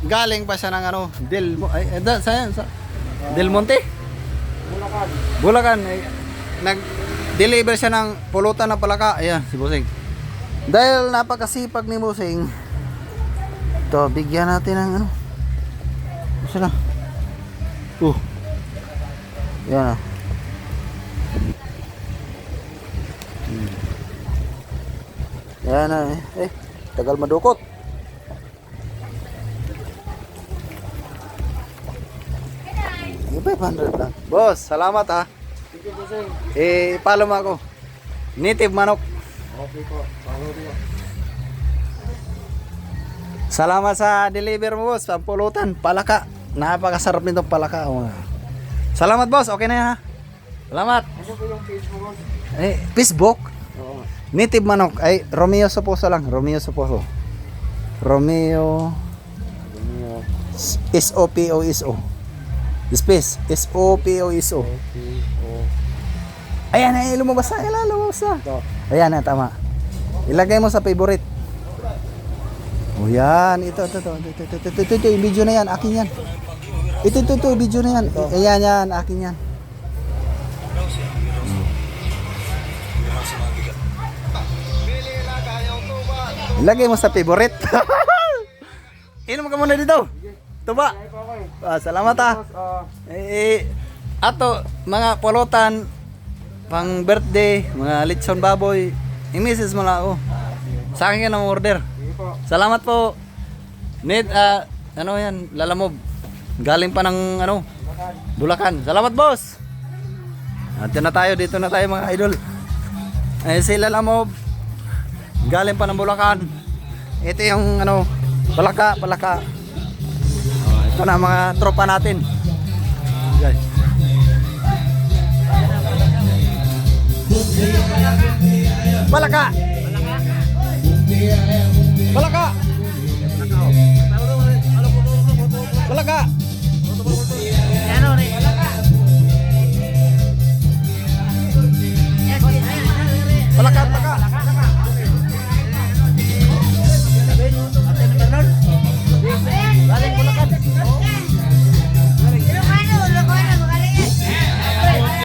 Galing pa siya ng ano, Del Monte? Bulacan. Bulacan. Nag-deliver siya ng pulutan na palaka. Ayan, si Bossing. Dahil napakasipag ni Bossing, ito, bigyan natin ng ano. Gusto na. Yan ah. Yan ah. Tagal madukot. Yung 500 lang. Boss, salamat ha. Sige po, sir. Follow mo ako. Native manok. Okay po. Follow mo. Salamat sa deliver mo, boss. Pampulutan, palaka. Napakasarap nitong palaka. Oh. Salamat, boss. Okay na yan ha. Salamat. Ano po yung page mo, boss? Facebook. Oo. Native manok. Ay, Romeo Soposo lang. Romeo Soposo. Romeo S-O-P-O-S-O. Space. S-O-P-O-S-O. Ayan, ay lumabas na. Ayan, lumabas na. Ayan na, tama. Ilagay mo sa favorite. Oh, yan. Ito, yung video na yan. Akin yan. Ito, video na yan. Ayan, yan. Akin yan. Ilagay mo sa favorite. Inom ka muna dito. Ito ba? Salamat ha. Ato, mga pulutan, pang birthday, mga lechon baboy. I-message mo lang ako. Sa akin ka na order. Salamat po. Need, ano yan, Lalamove. Galing pa ng, ano, Bulacan. Salamat, boss. At dito na tayo mga idol. Si Lalamove. Galing pa ng Bulacan. Ito yung, ano, palaka. Ito na mga tropa natin. Guys. Palaka.